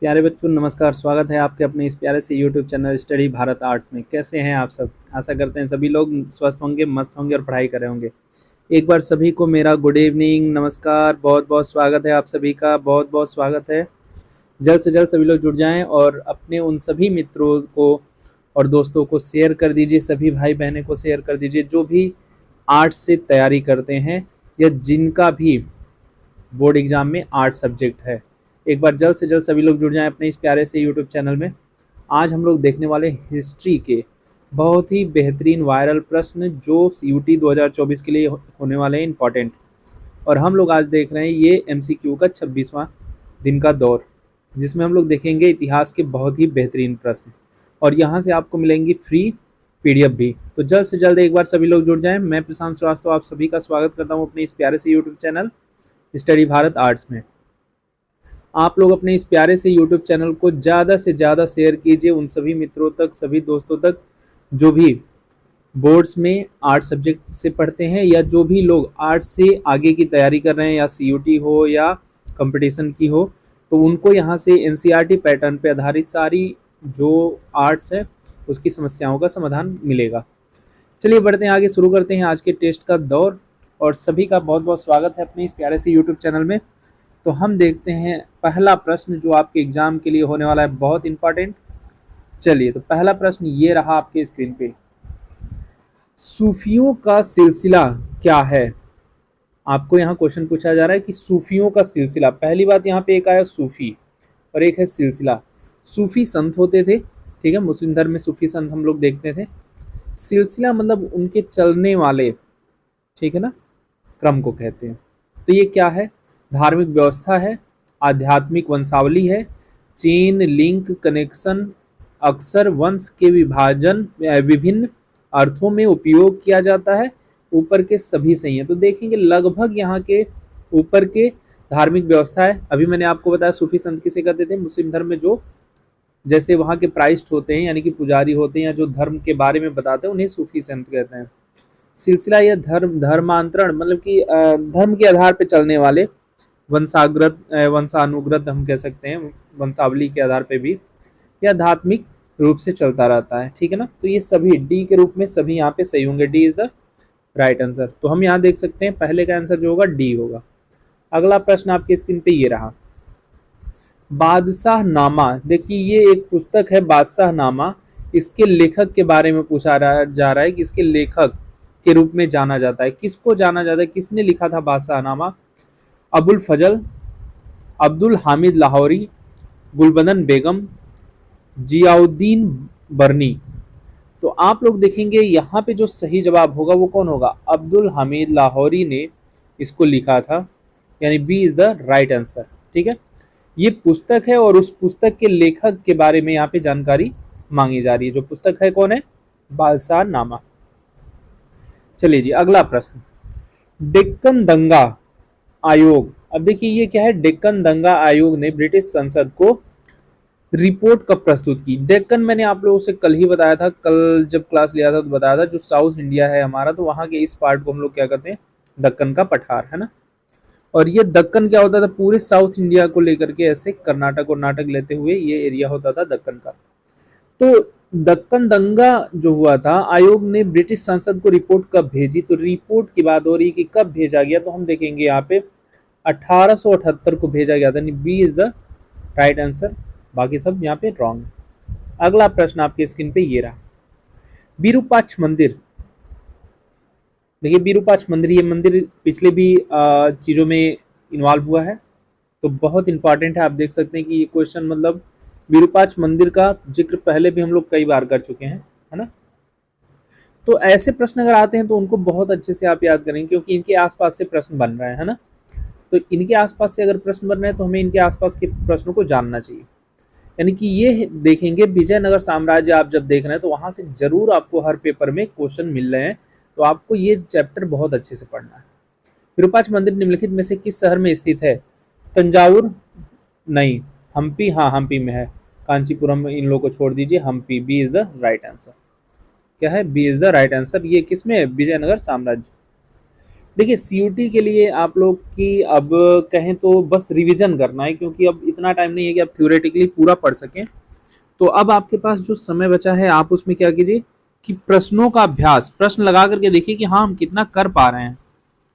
प्यारे बच्चों नमस्कार। स्वागत है आपके अपने इस प्यारे से YouTube channel study Bharat arts में। कैसे हैं आप सब? आशा करते हैं सभी लोग स्वस्थ होंगे, मस्त होंगे और पढ़ाई कर रहे होंगे। एक बार सभी को मेरा गुड इवनिंग, नमस्कार, बहुत बहुत स्वागत है आप सभी का, बहुत बहुत स्वागत है। जल्द से जल्द सभी लोग जुड़ जाएं और अपने उन सभी मित्रों को और दोस्तों को शेयर कर दीजिए, सभी भाई बहनों को शेयर कर दीजिए जो भी आर्ट्स से तैयारी करते हैं या जिनका भी बोर्ड एग्जाम में आर्ट सब्जेक्ट है। एक बार जल्द से जल्द सभी लोग जुड़ जाएं अपने इस प्यारे से यूट्यूब चैनल में। आज हम लोग देखने वाले हिस्ट्री के बहुत ही बेहतरीन वायरल प्रश्न जो यूटी 2024 के लिए होने वाले हैं इंपॉर्टेंट। और हम लोग आज देख रहे हैं ये एमसीक्यू का 26वां दिन का दौर, जिसमें हम लोग देखेंगे इतिहास के बहुत ही बेहतरीन प्रश्न और यहाँ से आपको मिलेंगी फ्री पीडीएफ भी। तो जल्द से जल्द एक बार सभी लोग जुड़ जाएं। मैं प्रशांत श्रीवास्तव आप सभी का स्वागत करता हूँ अपने इस प्यारे से YouTube channel study Bharat arts में। आप लोग अपने इस प्यारे से यूट्यूब चैनल को ज़्यादा से ज़्यादा शेयर कीजिए उन सभी मित्रों तक, सभी दोस्तों तक जो भी बोर्ड्स में आर्ट सब्जेक्ट से पढ़ते हैं या जो भी लोग आर्ट से आगे की तैयारी कर रहे हैं, या सीयूटी हो या कंपटीशन की हो, तो उनको यहाँ से एनसीईआरटी पैटर्न पे आधारित सारी जो आर्ट्स है उसकी समस्याओं का समाधान मिलेगा। चलिए बढ़ते हैं आगे, शुरू करते हैं आज के टेस्ट का दौर। और सभी का बहुत बहुत स्वागत है अपने इस प्यारे से यूट्यूब चैनल में। तो हम देखते हैं पहला प्रश्न जो आपके एग्जाम के लिए होने वाला है, बहुत इंपॉर्टेंट। चलिए तो पहला प्रश्न ये रहा आपके स्क्रीन पे। सूफियों का सिलसिला क्या है? आपको यहाँ क्वेश्चन पूछा जा रहा है कि सूफियों का सिलसिला। पहली बात यहाँ पे एक आया सूफी और एक है सिलसिला। सूफी संत होते थे, ठीक है, मुस्लिम धर्म में सूफी संत हम लोग देखते थे। सिलसिला मतलब उनके चलने वाले, ठीक है ना, क्रम को कहते हैं। तो ये क्या है? धार्मिक व्यवस्था है, आध्यात्मिक वंशावली है, चेन लिंक कनेक्शन, अक्सर वंश के विभाजन विभिन्न अर्थों में उपयोग किया जाता है, ऊपर के सभी सही है। तो देखेंगे लगभग यहाँ के ऊपर के धार्मिक व्यवस्था है। अभी मैंने आपको बताया सूफी संत किसे कहते थे, मुस्लिम धर्म में जो जैसे वहाँ के प्राइस्ट होते हैं यानी कि पुजारी होते हैं या जो धर्म के बारे में बताते हैं उन्हें सूफी संत कहते हैं। सिलसिला या धर्मांतरण मतलब कि धर्म के आधार पर चलने वाले, वंशानुग्रत हम कह सकते हैं, वंशावली के आधार पे भी, या आध्यात्मिक रूप से चलता रहता है, ठीक है ना। तो ये सभी डी के रूप में सभी यहाँ पे सही होंगे। D is the right answer. तो हम यहाँ देख सकते हैं पहले का आंसर जो होगा डी होगा। अगला प्रश्न आपकी स्क्रीन पे ये रहा, बादशाह नामा। देखिए ये एक पुस्तक है बादशाह नामा, इसके लेखक के बारे में पूछा जा रहा है कि इसके लेखक के रूप में जाना जाता है, किसको जाना जाता है, किसने लिखा था बादशाह नामा? अबुल फजल, अब्दुल हामिद लाहौरी, गुलबदन बेगम, जियाउद्दीन बर्नी। तो आप लोग देखेंगे यहाँ पे जो सही जवाब होगा वो कौन होगा? अब्दुल हामिद लाहौरी ने इसको लिखा था, यानी B is the right answer, ठीक है। ये पुस्तक है और उस पुस्तक के लेखक के बारे में यहाँ पे जानकारी मांगी जा रही है। जो पुस्तक है कौन है? बादशाह नामा। चलिए जी अगला प्रश्न, डेक्कन दंगा आयोग। अब देखिए ये क्या है, डेक्कन दंगा आयोग ने ब्रिटिश संसद को रिपोर्ट कब प्रस्तुत की? डेक्कन मैंने आप लोगों से कल ही बताया था, कल जब क्लास लिया था तो बताया था, जो साउथ इंडिया है हमारा तो वहाँ के इस पार्ट को हम लोग क्या कहते हैं? दक्कन का पठार, है ना। और ये दक्कन क्या होता था? पूरे साउथ इंडिया को लेकर के ऐसे कर्नाटक और नाटक लेते हुए ये एरिया होता था दक्कन का। तो दक्कन दंगा जो हुआ था, आयोग ने ब्रिटिश संसद को रिपोर्ट कब भेजी? तो रिपोर्ट की बात हो रही है कि कब भेजा गया, तो हम देखेंगे यहाँ पे 1878 को भेजा गया था, B is the right answer. बाकी सब यहाँ पे रॉन्ग। अगला प्रश्न आपके स्क्रीन पे ये रहा, विरूपाक्ष मंदिर। देखिए विरूपाक्ष मंदिर, ये मंदिर पिछले भी चीज़ों में इन्वॉल्व हुआ है, तो बहुत इंपॉर्टेंट है। आप देख सकते हैं कि ये क्वेश्चन मतलब विरूपाक्ष मंदिर का जिक्र पहले भी हम लोग कई बार कर चुके हैं, है ना। तो ऐसे प्रश्न अगर आते हैं तो उनको बहुत अच्छे से आप याद करेंगे, क्योंकि इनके आसपास से प्रश्न बन रहे हैं, है ना। तो इनके आसपास से अगर प्रश्न बन रहे हैं तो हमें इनके आसपास के प्रश्नों को जानना चाहिए। यानी कि ये देखेंगे विजयनगर साम्राज्य आप जब देख रहे हैं तो वहां से जरूर आपको हर पेपर में क्वेश्चन मिल रहे हैं, तो आपको ये चैप्टर बहुत अच्छे से पढ़ना है। विरूपाक्ष मंदिर निम्नलिखित में से किस शहर में स्थित है? तंजावुर नहीं, हम्पी, हाँ हम्पी में है। कांचीपुरम इन लोगों को छोड़ दीजिए, Hampi, B is the right answer. क्या है? B is the right answer. ये किस में है? विजयनगर साम्राज्य। देखिए सीयूटी के लिए आप लोग की अब कहें तो बस रिवीजन करना है, क्योंकि अब इतना टाइम नहीं है कि आप थ्योरेटिकली पूरा पढ़ सकें। तो अब आपके पास जो समय बचा है आप उसमें क्या कीजिए कि प्रश्नों का अभ्यास, प्रश्न लगा करके देखिए कि हाँ हम कितना कर पा रहे हैं,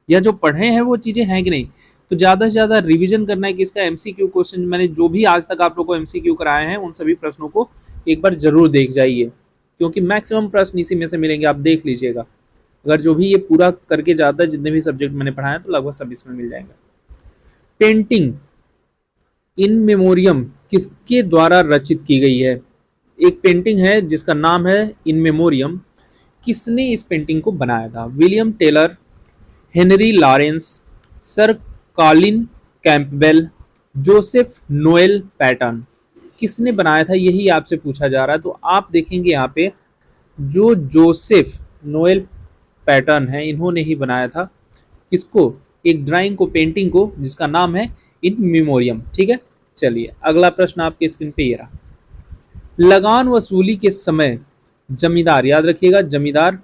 या जो पढ़े हैं वो चीजें हैं कि नहीं। तो ज्यादा से ज्यादा रिवीजन करना है कि इसका एमसीक्यू क्वेश्चन, मैंने जो भी आज तक आप लोग को एमसीक्यू कराए हैं उन सभी प्रश्नों को एक बार जरूर देख जाइए, क्योंकि मैक्सिमम प्रश्न इसी में से मिलेंगे, आप देख लीजिएगा। अगर जो भी ये पूरा करके जाता है, जितने भी सब्जेक्ट मैंने पढ़ाए तो लगभग सब इसमें मिल जाएंगे। पेंटिंग इन मेमोरियम किसके द्वारा रचित की गई है? एक पेंटिंग है जिसका नाम है इन मेमोरियम, किसने इस पेंटिंग को बनाया था? William Taylor, Henry Lawrence, sir Colin Campbell, Joseph Noel Paton. किसने बनाया था यही आपसे पूछा जा रहा है। तो आप देखेंगे यहाँ पे जो जोसेफ नोएल पैटर्न है इन्होंने ही बनाया था किसको? एक ड्राइंग को, पेंटिंग को, जिसका नाम है इन मेमोरियम। ठीक है, चलिए अगला प्रश्न आपके स्क्रीन पे ये रहा। लगान वसूली के समय जमींदार, याद रखिएगा जमींदार,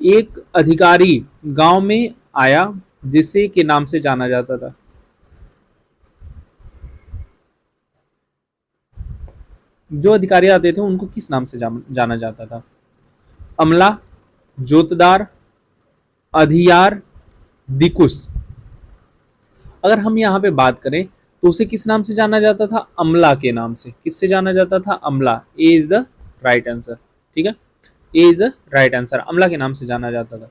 एक अधिकारी गांव में आया जिसे के नाम से जाना जाता था। जो अधिकारी आते थे उनको किस नाम से जाना जाता था? अमला, जोतदार, अधियार, दिकुस। अगर हम यहाँ पे बात करें तो उसे किस नाम से जाना जाता था? अमला के नाम से। किससे जाना जाता था? अमला। ए इज द राइट आंसर। ठीक है, ए इज द राइट आंसर, अमला के नाम से जाना जाता था।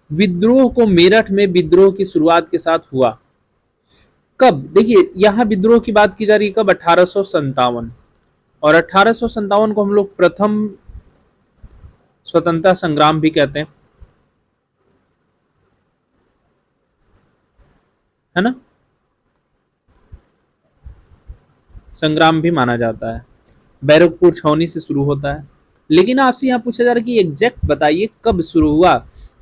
विद्रोह को मेरठ में विद्रोह की शुरुआत के साथ हुआ कब? देखिए यहाँ विद्रोह की बात की जा रही है कब? 1857। और 1857 को हम लोग प्रथम स्वतंत्रता संग्राम भी कहते हैं, है ना, संग्राम भी माना जाता है। बैरकपुर छावनी से शुरू होता है। लेकिन आपसे यहाँ पूछा जा रहा है कि एग्जैक्ट बताइए कब शुरू हुआ।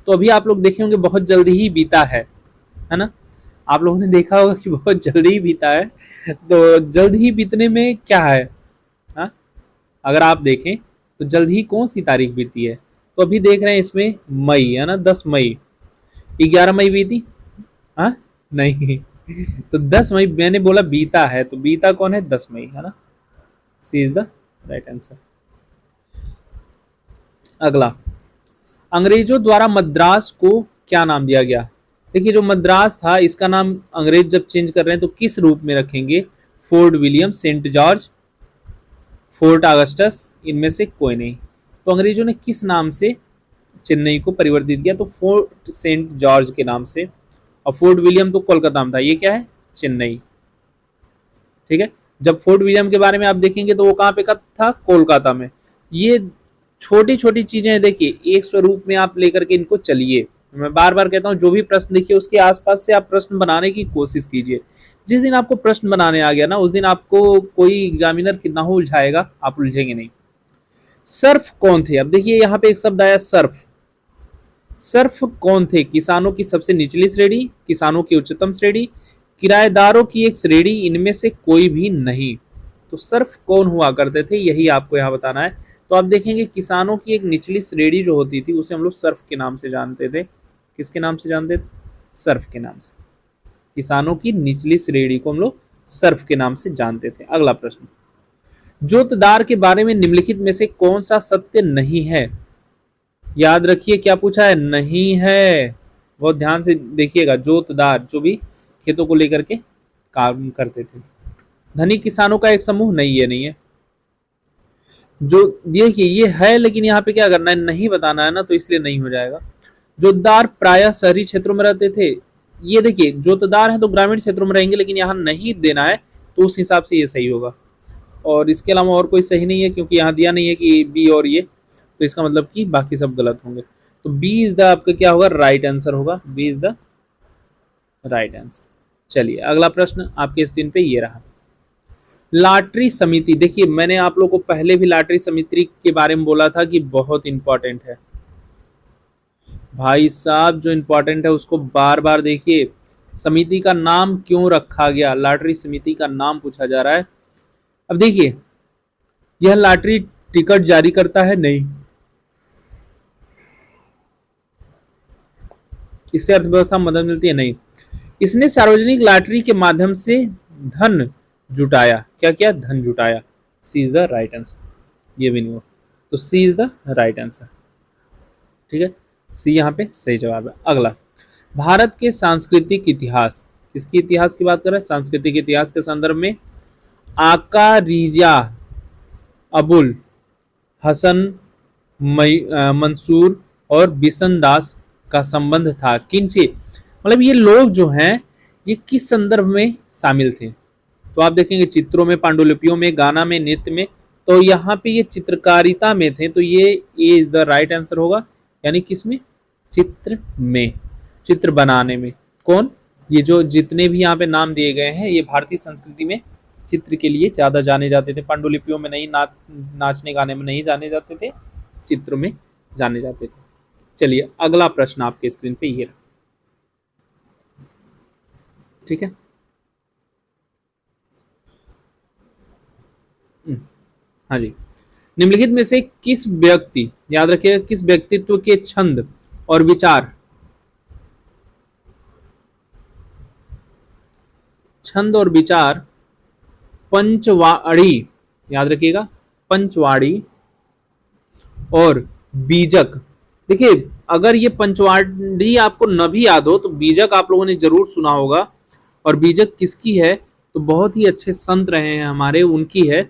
तो अभी आप लोग देखे होंगे बहुत जल्दी ही बीता है ना। आप लोगों ने देखा होगा कि बहुत जल्दी ही बीता है। तो जल्द ही बीतने में क्या है? हाँ, अगर आप देखें तो जल्द ही कौन सी तारीख बीती है? तो अभी देख रहे हैं इसमें मई, है ना, 10 मई। 11 मई बीती? हाँ, नहीं। तो 10 मई मैंने बोला बीता है, तो बीता कौन है? 10 मई, है ना। सी इज द राइट आंसर। अगला, अंग्रेजों द्वारा मद्रास को क्या नाम दिया गया? देखिए जो मद्रास था इसका नाम अंग्रेज जब चेंज कर रहे हैं तो किस रूप में रखेंगे? Fort William, Saint George, Fort Augustus, इनमें से कोई नहीं। तो अंग्रेजों ने किस नाम से चेन्नई को परिवर्तित किया? तो फोर्ट सेंट जॉर्ज के नाम से। और फोर्ट विलियम तो कोलकाता में था, ये क्या है? चेन्नई। ठीक है, जब फोर्ट विलियम के बारे में आप देखेंगे तो वो कहाँ पे था? कोलकाता में। ये छोटी छोटी चीजें हैं, देखिए एक स्वरूप में आप लेकर के इनको चलिए। मैं बार बार कहता हूँ जो भी प्रश्न देखिए उसके आसपास से आप प्रश्न बनाने की कोशिश कीजिए। जिस दिन आपको प्रश्न बनाने आ गया ना उस दिन आपको कोई एग्जामिनर कितना हो उलझाएगा, आप उलझेंगे नहीं। सर्फ कौन थे? अब देखिए यहाँ पे एक शब्द आया सर्फ। सर्फ कौन थे? किसानों की सबसे निचली श्रेणी, किसानों की उच्चतम श्रेणी, किराएदारों की एक श्रेणी, इनमें से कोई भी नहीं। तो सर्फ कौन हुआ करते थे यही आपको यहाँ बताना है। तो आप देखेंगे किसानों की एक निचली श्रेणी जो होती थी उसे हम लोग सर्फ के नाम से जानते थे। किसके नाम से जानते थे? सर्फ के नाम से। किसानों की निचली श्रेणी को हम लोग सर्फ के नाम से जानते थे। अगला प्रश्न, जोतदार के बारे में निम्नलिखित में से कौन सा सत्य नहीं है? याद रखिए क्या पूछा है? नहीं है। बहुत ध्यान से देखिएगा। जोतदार जो भी खेतों को लेकर के काम करते थे। धनिक किसानों का एक समूह? नहीं, ये नहीं है। जो देखिए ये है लेकिन यहाँ पे क्या करना है? नहीं बताना है ना, तो इसलिए नहीं हो जाएगा। जोतदार प्रायः शहरी क्षेत्रों में रहते थे। ये देखिए जोतदार है तो ग्रामीण क्षेत्रों में रहेंगे, लेकिन यहाँ नहीं देना है तो उस हिसाब से ये सही होगा। और इसके अलावा और कोई सही नहीं है क्योंकि यहाँ दिया नहीं है कि बी और ये, तो इसका मतलब कि बाकी सब गलत होंगे। तो बी इज द आपका क्या होगा? राइट आंसर होगा। B is the right answer. चलिए अगला प्रश्न आपके स्क्रीन पे ये रहा। लॉटरी समिति, देखिए मैंने आप लोगों को पहले भी लॉटरी समिति के बारे में बोला था कि बहुत इंपॉर्टेंट है भाई साहब। जो इंपॉर्टेंट है उसको बार बार देखिए। समिति का नाम क्यों रखा गया? लॉटरी समिति का नाम पूछा जा रहा है। अब देखिए यह लॉटरी टिकट जारी करता है? नहीं। इससे अर्थव्यवस्था में मदद मिलती है? नहीं। इसने सार्वजनिक लॉटरी के माध्यम से धन जुटाया। क्या क्या? धन जुटाया। सी इज द राइट आंसर। ये भी नहीं हो तो सी इज द राइट आंसर। ठीक है, सी यहाँ पे सही जवाब है। अगला, भारत के सांस्कृतिक इतिहास, किसकी इतिहास की बात कर रहे हैं? सांस्कृतिक इतिहास के संदर्भ में आका रिजा अबुल हसन मंसूर और बिशन दास का संबंध था किनसे? मतलब ये लोग जो हैं ये किस संदर्भ में शामिल थे? तो आप देखेंगे चित्रों में, पांडुलिपियों में, गाना में, नृत्य में। तो यहाँ पे ये चित्रकारिता में थे, तो ये ए इज द राइट आंसर होगा। यानी किसमें? चित्र में, चित्र बनाने में। कौन? ये जो जितने भी यहाँ पे नाम दिए गए हैं ये भारतीय संस्कृति में चित्र के लिए ज्यादा जाने जाते थे। पांडुलिपियों में नहीं, नाचने गाने में नहीं जाने जाते थे, चित्र में जाने जाते थे। चलिए अगला प्रश्न आपके स्क्रीन पे ये रहा। ठीक है, हाँ जी। निम्नलिखित में से किस व्यक्ति, याद रखिएगा, किस व्यक्तित्व के छंद और विचार, छंद और विचार पंचवाड़ी, याद रखिएगा, पंचवाड़ी और बीजक। देखिए अगर ये पंचवाड़ी आपको न भी याद हो तो बीजक आप लोगों ने जरूर सुना होगा। और बीजक किसकी है? तो बहुत ही अच्छे संत रहे हैं हमारे, उनकी है।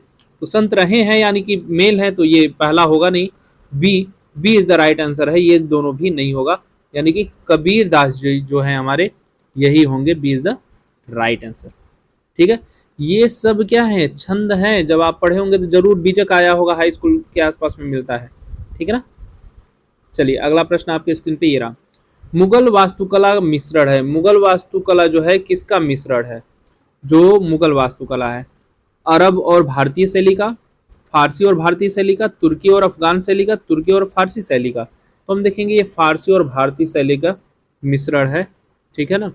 तो संत रहे हैं यानी कि मेल है, तो ये पहला होगा नहीं। B is the right answer है। ये दोनों भी नहीं होगा, यानी कि कबीर दास जी जो है हमारे, यही होंगे। B is the right answer. ठीक है, ये सब क्या है? छंद है। जब आप पढ़े होंगे तो जरूर बीजक आया होगा, हाई स्कूल के आसपास में मिलता है। ठीक है ना। चलिए अगला प्रश्न आपके स्क्रीन पे ये रहा। मुगल वास्तुकला मिश्रण है। मुगल वास्तुकला जो है किसका मिश्रण है? जो मुगल वास्तुकला है, अरब और भारतीय शैली का, फारसी और भारतीय शैली का, तुर्की और अफगान शैली का, तुर्की और फारसी शैली का। तो हम देखेंगे ये फारसी और भारतीय शैली का मिश्रण है। ठीक है ना,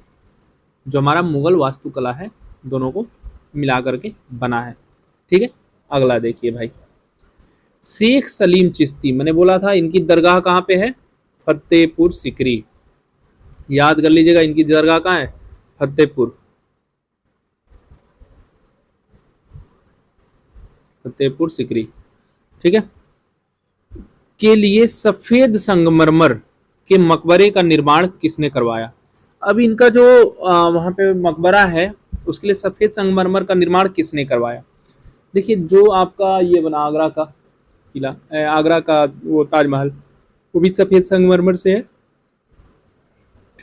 जो हमारा मुगल वास्तुकला है दोनों को मिला करके बना है। ठीक है, अगला देखिए भाई, शेख सलीम चिश्ती, मैंने बोला था इनकी दरगाह कहाँ पे है? फतेहपुर सिकरी। याद कर लीजिएगा, इनकी दरगाह कहाँ है? फतेहपुर सिकरी। ठीक है, के लिए सफेद संगमरमर के मकबरे का निर्माण किसने करवाया? अब इनका जो वहां पे मकबरा है उसके लिए सफेद संगमरमर का निर्माण किसने करवाया? देखिए जो आपका ये बना आगरा का किला, आगरा का वो ताजमहल, वो भी सफेद संगमरमर से है।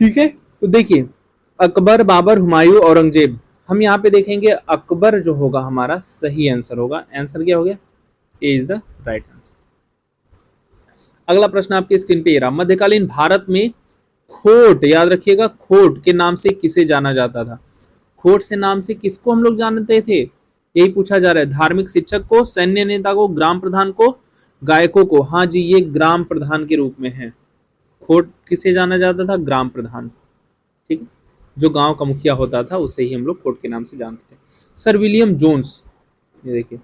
ठीक है, तो देखिए अकबर, बाबर, हुमायूं, औरंगजेब। हम यहाँ पे देखेंगे अकबर जो होगा हमारा सही आंसर होगा। आंसर क्या हो गया? ए इज द राइट आंसर। अगला प्रश्न आपकी स्क्रीन पे ये रहा। मध्यकालीन भारत में खोट, याद रखिएगा, खोट के नाम से किसे जाना जाता था? खोट से नाम से किसको हम लोग जानते थे? यही पूछा जा रहा है। धार्मिक शिक्षक को, सैन्य नेता को, ग्राम प्रधान को, गायकों को। हाँ जी, ये ग्राम प्रधान के रूप में है। खोट किसे जाना जाता था? ग्राम प्रधान। ठीक है, जो गांव का मुखिया होता था उसे ही हम लोग खोट के नाम से जानते थे। सर विलियम जोन्स, ये देखिए,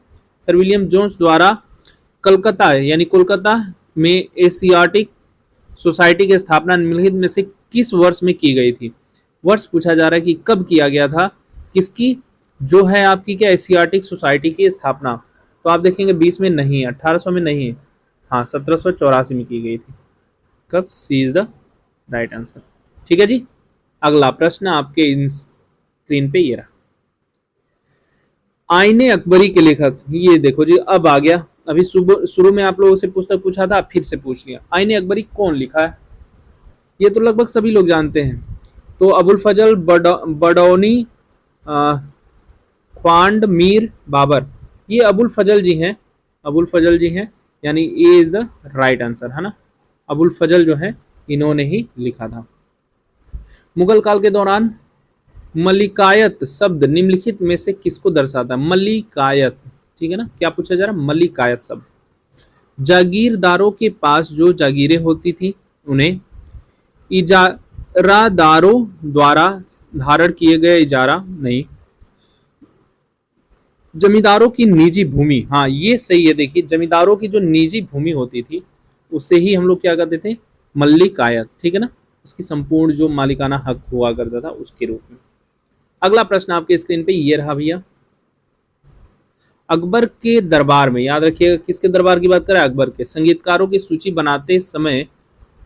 सर विलियम जोन्स द्वारा कलकत्ता यानी कोलकाता में एशियाटिक सोसाइटी की स्थापना निम्नलिखित में से किस वर्ष में की गई थी? वर्ष पूछा जा रहा है कि कब किया गया था, किसकी जो है आपकी क्या एशियाटिक सोसाइटी की स्थापना। तो आप देखेंगे 20 में नहीं है, 1800 में नहीं है, हाँ 1784 में की गई थी। कब? सी इज द राइट आंसर। ठीक है जी, अगला प्रश्न आपके स्क्रीन पे ये रहा। आईने अकबरी के लेखक, ये देखो जी अब आ गया। अभी शुरू में आप लोगों से पुस्तक पूछा था, फिर से पूछ लिया। आईने अकबरी कौन लिखा है? ये तो लगभग सभी लोग जानते हैं। तो अबुल फजल बडौनी, ख्वांड मीर बाबर, ये अबुल फजल जी हैं। अबुल फजल जी हैं, यानी ए इज द राइट आंसर है ना। अबुल फजल जो है इन्होंने ही लिखा था। मुगल काल के दौरान मलिकायत शब्द निम्नलिखित में से किसको दर्शाता है? मलिकायत, ठीक है ना, क्या पूछा जा रहा है? मलिकायत शब्द जागीरदारों के पास जो जागीरें होती थी उन्हें इजारादारों द्वारा धारण किए गए इजारा नहीं, जमींदारों की निजी भूमि, हाँ ये सही है। देखिए जमींदारों की जो निजी भूमि होती थी उसे ही हम लोग क्या कहते थे? मल्लिकायत। ठीक है ना, उसकी संपूर्ण जो मालिकाना हक हुआ करता था उसके रूप में। अगला प्रश्न आपके स्क्रीन पे ये रहा भैया, अकबर के दरबार में, याद रखिएगा किसके दरबार की बात करें, अकबर के, संगीतकारों की सूची बनाते समय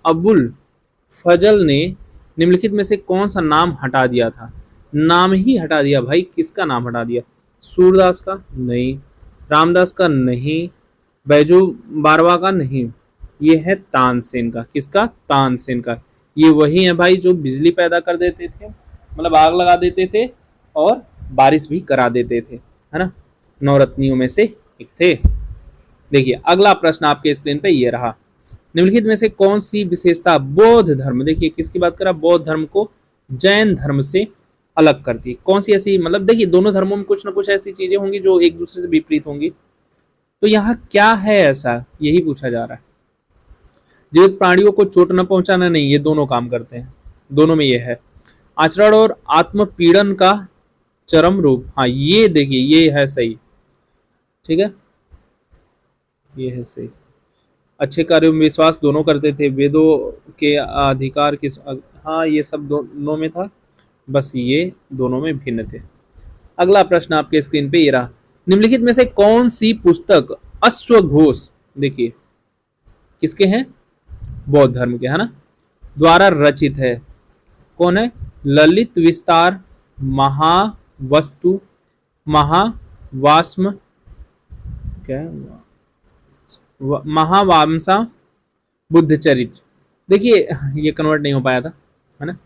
अबुल फजल ने निम्नलिखित में से कौन सा नाम हटा दिया था? नाम ही हटा दिया भाई, किसका नाम हटा दिया? सूरदास का नहीं, रामदास का नहीं, बैजू बारवा का नहीं, ये है तानसेन का। किसका? तानसेन का। ये वही है भाई जो बिजली पैदा कर देते थे, मतलब आग लगा देते थे और बारिश भी करा देते थे, है ना, नवरत्नियों में से एक थे। देखिए अगला प्रश्न आपके स्क्रीन पे ये रहा, निम्नलिखित में से कौन सी विशेषता बौद्ध धर्म, देखिए किसकी बात करा, बौद्ध धर्म को जैन धर्म से अलग करती है? कौन सी ऐसी, मतलब देखिए दोनों धर्मों में कुछ ना कुछ ऐसी चीजें होंगी जो एक दूसरे से विपरीत होंगी, तो यहाँ क्या है ऐसा, यही पूछा जा रहा है। जीवित प्राणियों को चोट न पहुंचाना, नहीं, ये दोनों काम करते हैं, दोनों में ये है। आचरण और आत्मपीड़न का चरम रूप, हाँ ये देखिए ये है सही, ठीक है, ये है सही। अच्छे कार्यों में विश्वास दोनों करते थे, वेदों के अधिकार की, हाँ ये सब दोनों में था, बस ये दोनों में भिन्न थे। अगला प्रश्न आपके स्क्रीन पे ये रहा, निम्नलिखित में से कौन सी पुस्तक अश्वघोष, देखिए किसके हैं, बौद्ध धर्म के, है ना, द्वारा रचित है? कौन है? ललित विस्तार, महावस्तु, महावास्म, क्या महावामसा, बुद्ध चरित्र। देखिए ये कन्वर्ट नहीं हो पाया था, है ना,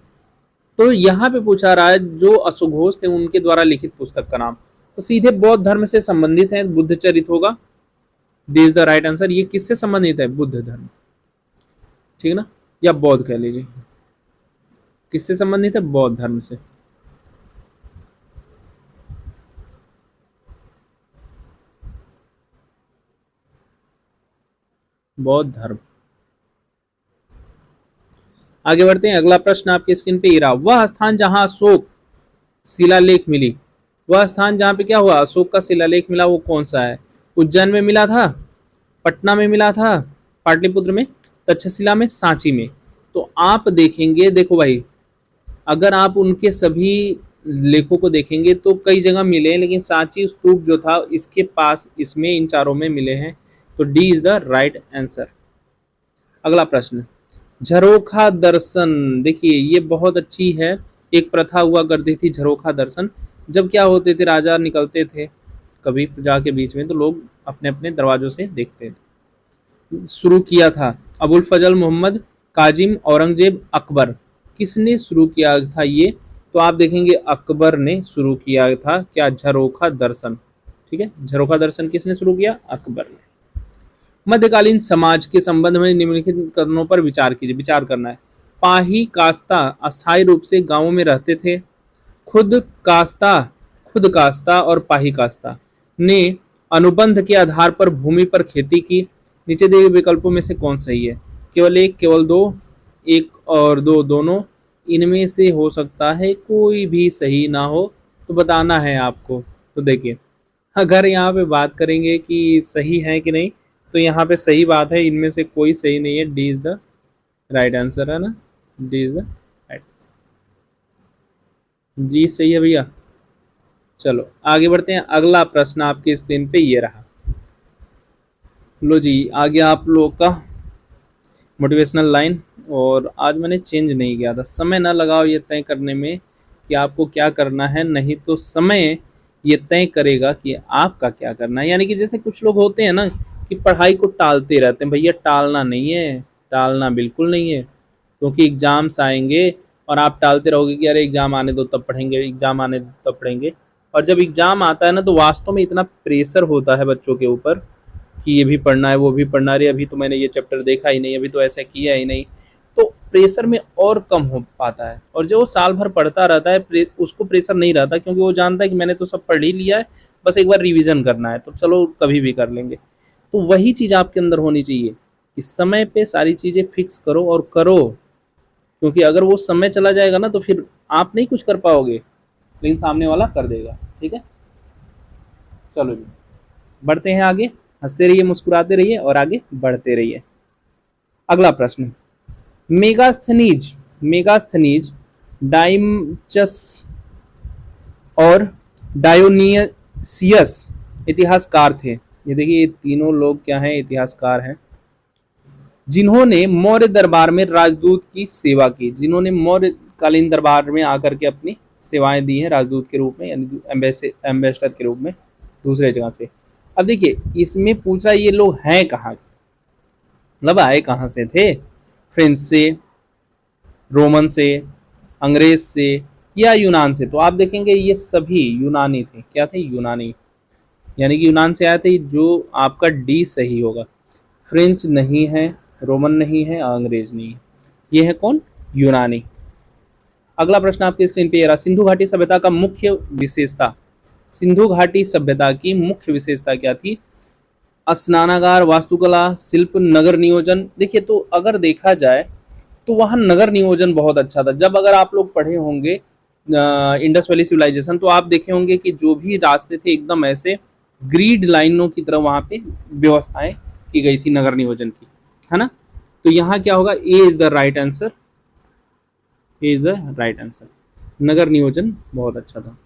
तो यहाँ पे पूछा रहा है जो अश्वघोष थे उनके द्वारा लिखित पुस्तक का नाम, तो सीधे बौद्ध धर्म से संबंधित है, बुद्ध चरित्र होगा, D is the right answer. ये किससे संबंधित है? बुद्ध धर्म, ठीक है ना, या बौद्ध कह लीजिए, किससे संबंधित है? बौद्ध धर्म से। बौद्ध धर्म। आगे बढ़ते हैं, अगला प्रश्न आपके स्क्रीन पे रहा, वह स्थान जहां अशोक शिलालेख मिली, वह स्थान जहां पे क्या हुआ, अशोक का शिलालेख मिला, वो कौन सा है? उज्जैन में मिला था, पटना में मिला था, पाटलिपुत्र में, तक्षशिला में, सांची में। तो आप देखेंगे, देखो भाई अगर आप उनके सभी लेखों को देखेंगे तो कई जगह मिले हैं, लेकिन सांची स्तूप जो था इसके पास, इसमें इन चारों में मिले हैं, तो D is the right answer. अगला प्रश्न, झरोखा दर्शन, देखिए ये बहुत अच्छी है, एक प्रथा हुआ करती थी झरोखा दर्शन। जब क्या होते थे, राजा निकलते थे कभी प्रजा के बीच में, तो लोग अपने अपने दरवाजों से देखते थे। शुरू किया था अबुल फजल मोहम्मद, काजिम, औरंगजेब, अकबर, किसने शुरू किया था ये? तो आप देखेंगे अकबर ने शुरू किया था क्या, झरोखा दर्शन, ठीक है, झरोखा दर्शन किसने शुरू किया? अकबर ने। मध्यकालीन समाज के संबंध में निम्नलिखित कथनों पर विचार कीजिए, विचार करना है। पाही कास्ता अस्थायी रूप से गांवों में रहते थे, खुद कास्ता और पाही कास्ता ने अनुबंध के आधार पर भूमि पर खेती की, नीचे दिए विकल्पों में से कौन सही है? केवल एक, केवल दो, एक और दो दोनों, इनमें से हो सकता है कोई भी सही ना हो, तो बताना है आपको। तो देखिए अगर यहाँ पे बात करेंगे कि सही है कि नहीं, तो यहाँ पे सही बात है, इनमें से कोई सही नहीं है, D is the right answer, है ना, D is the right answer, जी सही है भैया। चलो आगे बढ़ते हैं, अगला प्रश्न आपकी स्क्रीन पे ये रहा, लो जी आगे आप लोग का मोटिवेशनल लाइन, और आज मैंने चेंज नहीं किया था, समय ना लगाओ ये तय करने में कि आपको क्या करना है, नहीं तो समय ये तय करेगा कि आपका क्या करना है। यानी कि जैसे कुछ लोग होते हैं ना कि पढ़ाई को टालते रहते हैं, भैया टालना नहीं है, टालना बिल्कुल नहीं है, क्योंकि एग्जाम्स आएंगे और आप टालते रहोगे कि अरे एग्जाम आने दो तब पढ़ेंगे, एग्जाम आने दो तब पढ़ेंगे, और जब एग्जाम आता है ना तो वास्तव में इतना प्रेशर होता है बच्चों के ऊपर कि ये भी पढ़ना है, वो भी पढ़ना है, अभी तो मैंने ये चैप्टर देखा ही नहीं, अभी तो ऐसा किया ही नहीं, तो प्रेशर में और कम हो पाता है। और जो साल भर पढ़ता रहता है उसको प्रेशर नहीं रहता, क्योंकि वो जानता है कि मैंने तो सब पढ़ ही लिया है, बस एक बार रिवीजन करना है, तो चलो कभी भी कर लेंगे। तो वही चीज़ आपके अंदर होनी चाहिए कि समय पे सारी चीज़ें फिक्स करो और करो, क्योंकि अगर वो समय चला जाएगा ना तो फिर आप नहीं कुछ कर पाओगे, लेकिन सामने वाला कर देगा, ठीक है। चलो जी बढ़ते हैं आगे, हंसते रहिए, मुस्कुराते रहिए और आगे बढ़ते रहिए। अगला प्रश्न, मेगास्थनीज मेगास्थनीज, डाइमचस और डायोनिसियस इतिहासकार थे। ये देखिए, ये तीनों लोग क्या हैं, इतिहासकार हैं, जिन्होंने मौर्य दरबार में राजदूत की सेवा की, जिन्होंने मौर्य कालीन दरबार में आकर के अपनी सेवाएं दी हैं राजदूत के रूप में, यानी एम्बेसडर के रूप में दूसरे जगह से। अब देखिए, इसमें पूछा ये लोग हैं कहाँ के, मतलब आए कहाँ से थे, फ्रेंच से, रोमन से, अंग्रेज से या यूनान से। तो आप देखेंगे ये सभी यूनानी थे। क्या थे? यूनानी, यानी कि यूनान से आए थे, जो आपका डी सही होगा। फ्रेंच नहीं है, रोमन नहीं है, अंग्रेज नहीं है, ये है कौन? यूनानी। अगला प्रश्न आपके स्क्रीन पे ये रहा, सिंधु घाटी सभ्यता का मुख्य विशेषता। सिंधु घाटी सभ्यता की मुख्य विशेषता क्या थी? स्नानागार, वास्तुकला, शिल्प, नगर नियोजन। देखिए, तो अगर देखा जाए तो वहाँ नगर नियोजन बहुत अच्छा था। जब अगर आप लोग पढ़े होंगे इंडस वैली सिविलाइजेशन, तो आप देखे होंगे कि जो भी रास्ते थे एकदम ऐसे ग्रिड लाइनों की तरह वहाँ पे व्यवस्थाएं की गई थी नगर नियोजन की, है ना। तो यहाँ क्या होगा? A is the right answer, A is the right answer. नगर नियोजन बहुत अच्छा था।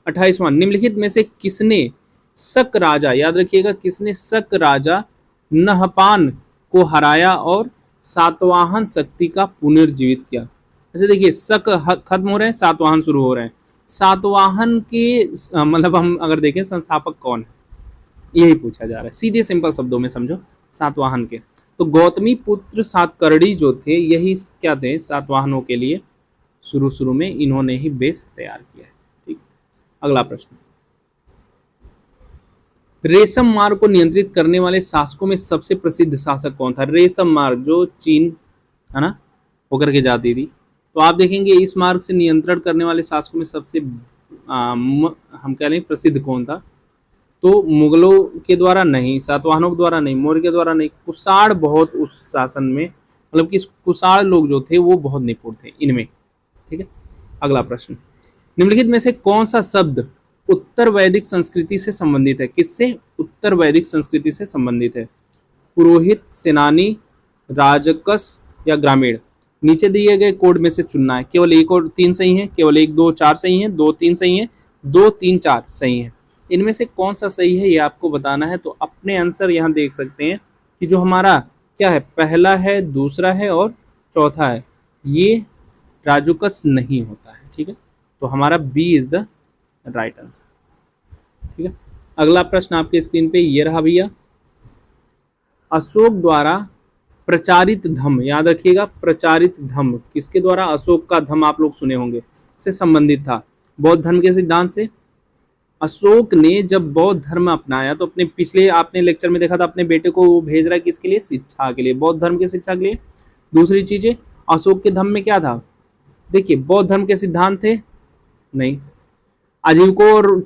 28वां, निम्नलिखित में से किसने शक राजा, याद रखिएगा, किसने शक राजा नहपान को हराया और सातवाहन शक्ति का पुनर्जीवित किया? ऐसे देखिए, शक खत्म हो रहे हैं, सातवाहन शुरू हो रहे हैं। सातवाहन के मतलब हम अगर देखें संस्थापक कौन है, यही पूछा जा रहा है, सीधे सिंपल शब्दों में समझो। सातवाहन के तो गौतमी पुत्र सातकर्णी जो थे, यही क्या थे? सातवाहनों के लिए शुरू शुरू में इन्होंने ही बेस तैयार किया है। ठीक, अगला प्रश्न, रेशम मार्ग को नियंत्रित करने वाले शासकों में सबसे प्रसिद्ध शासक कौन था? रेशम मार्ग जो चीन, है ना, होकर के जाती थी। तो आप देखेंगे इस मार्ग से नियंत्रण करने वाले शासकों में सबसे हम कह लें प्रसिद्ध कौन था? तो मुगलों के द्वारा नहीं, सातवाहनों के द्वारा नहीं, मौर्य के द्वारा नहीं, कुषाण बहुत उस शासन में, मतलब कि कुषाण लोग जो थे वो बहुत निपुण थे इनमें। ठीक है, अगला प्रश्न, निम्नलिखित में से कौन सा शब्द उत्तर वैदिक संस्कृति से संबंधित है? किससे? उत्तर वैदिक संस्कृति से संबंधित है। पुरोहित, सेनानी, राजकस या ग्रामीण। नीचे दिए गए कोड में से चुनना है। केवल एक और तीन सही है, केवल 1 2 4 सही है, 2 3 सही है, 2 3 4 सही है। इनमें से कौन सा सही है ये आपको बताना है। तो अपने आंसर यहाँ देख सकते हैं कि जो हमारा क्या है, पहला है, दूसरा है और चौथा है, ये राजुकस नहीं होता है। ठीक है, तो हमारा B is the right answer. ठीक है, अगला प्रश्न आपके स्क्रीन पे ये रहा भैया, अशोक द्वारा प्रचारित धम्म, याद रखिएगा, प्रचारित धम्म किसके द्वारा? अशोक का धम्म आप लोग सुने होंगे, से संबंधित था बौद्ध धर्म के सिद्धांत से। अशोक ने जब बौद्ध धर्म अपनाया तो अपने पिछले आपने लेक्चर में देखा था, अपने बेटे को वो भेज रहा है किसके लिए? शिक्षा के लिए, बौद्ध धर्म की शिक्षा के लिए। दूसरी चीजें, अशोक के धम्म में क्या था? देखिए, बौद्ध धर्म के सिद्धांत थे नहीं, आजीविकों और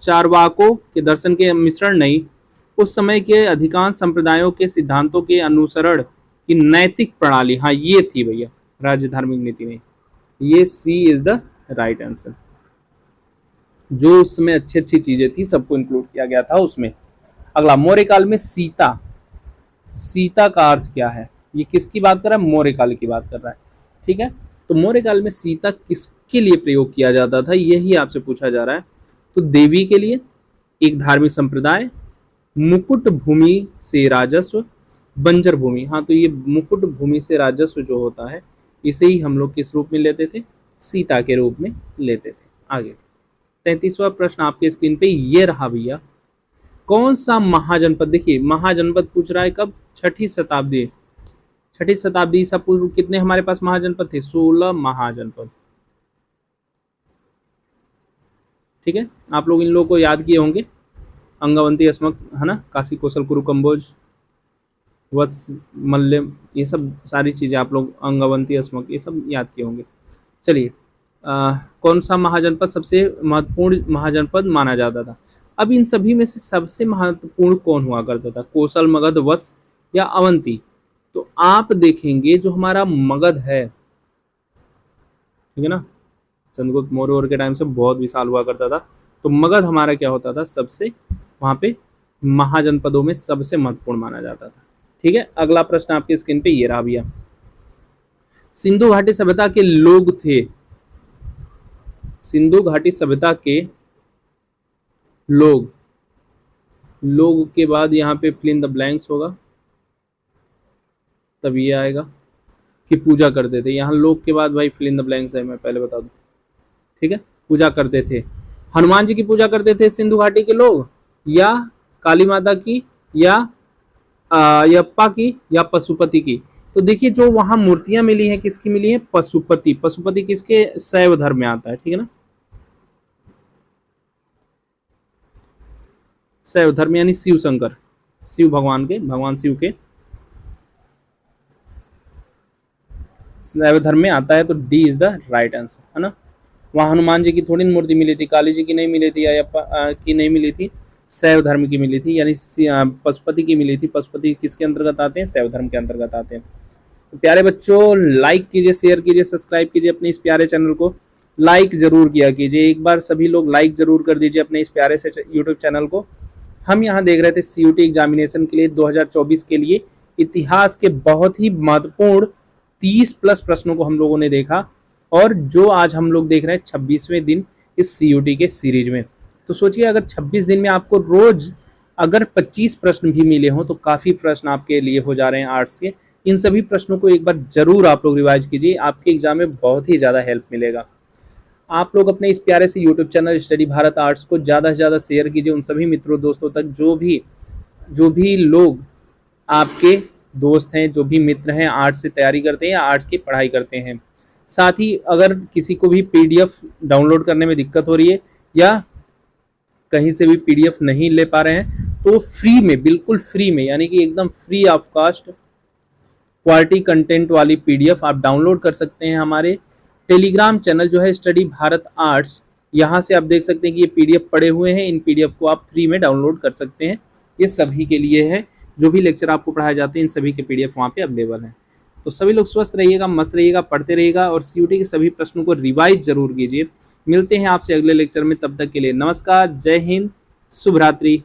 चारवाकों के दर्शन के मिश्रण नहीं, उस समय के अधिकांश संप्रदायों के सिद्धांतों के अनुसरण की नैतिक प्रणाली, हाँ ये थी भैया राज्य धार्मिक नीति में। ये सी इज द राइट आंसर। जो उस समय अच्छी अच्छी चीजें थी सबको इंक्लूड किया गया था उसमें। अगला, मौर्य काल में सीता, सीता का अर्थ क्या है? ये किसकी बात कर रहा है? मौर्य काल की बात कर रहा है। ठीक है, तो मौर्य काल में सीता किसके लिए प्रयोग किया जाता था, यही आपसे पूछा जा रहा है। तो देवी के लिए, एक धार्मिक संप्रदाय, मुकुट भूमि से राजस्व, बंजर भूमि। हाँ, तो ये मुकुट भूमि से राजस्व जो होता है, इसे ही हम लोग किस रूप में लेते थे? सीता के रूप में लेते थे। आगे 33वां प्रश्न आपके स्क्रीन पे ये रहा भैया, कौन सा महाजनपद, देखिए महाजनपद पूछ रहा है कब? 6ठी शताब्दी, 6ठी शताब्दी ईसा पूर्व कितने हमारे पास महाजनपद थे? 16 महाजनपद। ठीक है, आप लोग इन लोगों को याद किए होंगे, अंगवंती, अस्मक, है ना, काशी, कौशल, कुरु, कंबोज, वत्स, मल्लम, ये सब सारी चीज़ें आप लोग, अंगवंती, अस्मक, ये सब याद किए होंगे। चलिए, कौन सा महाजनपद सबसे महत्वपूर्ण महाजनपद माना जाता था? अब इन सभी में से सबसे महत्वपूर्ण कौन हुआ करता था? कौशल, मगध, वत्स या अवंती? तो आप देखेंगे जो हमारा मगध है, ठीक है ना, चंद्रगुप्त मौर्य के टाइम से बहुत विशाल हुआ करता था, तो मगध हमारा क्या होता था? सबसे वहां पे महाजनपदों में सबसे महत्वपूर्ण माना जाता था। ठीक है, अगला प्रश्न आपकी स्क्रीन पे ये रहा भैया, सिंधु घाटी सभ्यता के लोग थे, सिंधु घाटी सभ्यता के लोग, लोग के बाद यहाँ पे फिल इन द ब्लैंक्स होगा, तब ये आएगा कि पूजा करते थे। यहाँ लोग के बाद भाई फिल इन द ब्लैंक्स है, मैं पहले बता दूं, ठीक है। पूजा करते थे, हनुमान जी की पूजा करते थे सिंधु घाटी के लोग, या काली माता की, या यप्पा की, या पशुपति की। तो देखिए जो वहां मूर्तियां मिली हैं किसकी मिली है, पशुपति। पशुपति किसके, शैव धर्म में आता है, ठीक है ना, शैव धर्म यानी शिव शंकर, शिव भगवान के, भगवान शिव के शैव धर्म में आता है। तो D is the right answer, है ना। वहां हनुमान जी की थोड़ी मूर्ति मिली थी, काली जी की नहीं मिली थी, या की नहीं मिली थी, शैव धर्म की मिली थी, यानी पशुपति की मिली थी। पशुपति किसके अंतर्गत आते हैं, शैव धर्म के अंतर्गत आते हैं। तो प्यारे बच्चों लाइक कीजिए, शेयर कीजिए, सब्सक्राइब कीजिए अपने इस प्यारे चैनल को, लाइक जरूर किया कीजिए, एक बार सभी लोग लाइक जरूर कर दीजिए अपने इस प्यारे से यूट्यूब चैनल को। हम यहाँ देख रहे थे CUT एग्जामिनेशन के लिए 2024 के लिए इतिहास के बहुत ही महत्वपूर्ण 30+ प्रश्नों को हम लोगों ने देखा, और जो आज हम लोग देख रहे हैं 26वें दिन इस CUT के सीरीज में। तो सोचिए अगर 26 दिन में आपको रोज अगर 25 प्रश्न भी मिले हों तो काफ़ी प्रश्न आपके लिए हो जा रहे हैं आर्ट्स के। इन सभी प्रश्नों को एक बार जरूर आप लोग रिवाइज कीजिए, आपके एग्जाम में बहुत ही ज़्यादा हेल्प मिलेगा। आप लोग अपने इस प्यारे से YouTube channel study Bharat arts को ज़्यादा से ज़्यादा शेयर कीजिए उन सभी मित्रों दोस्तों तक जो भी लोग आपके दोस्त हैं, जो भी मित्र हैं आर्ट्स से तैयारी करते हैं या आर्ट्स की पढ़ाई करते हैं। साथ ही अगर किसी को भी PDF डाउनलोड करने में दिक्कत हो रही है या कहीं से भी PDF नहीं ले पा रहे हैं तो फ्री में, बिल्कुल फ्री में, यानी कि एकदम free of cost quality content वाली PDF आप डाउनलोड कर सकते हैं। हमारे टेलीग्राम चैनल जो है स्टडी भारत आर्ट्स, यहाँ से आप देख सकते हैं कि ये PDF पड़े हुए हैं, इन PDF को आप फ्री में डाउनलोड कर सकते हैं। ये सभी के लिए है, जो भी लेक्चर आपको पढ़ाए जाते हैं इन सभी के PDF वहाँ पे अवेलेबल हैं। तो सभी लोग स्वस्थ रहिएगा, मस्त रहिएगा, पढ़ते रहिएगा और CUT के सभी प्रश्नों को रिवाइज जरूर कीजिए। मिलते हैं आपसे अगले लेक्चर में, तब तक के लिए नमस्कार, जय हिंद, शुभ रात्रि।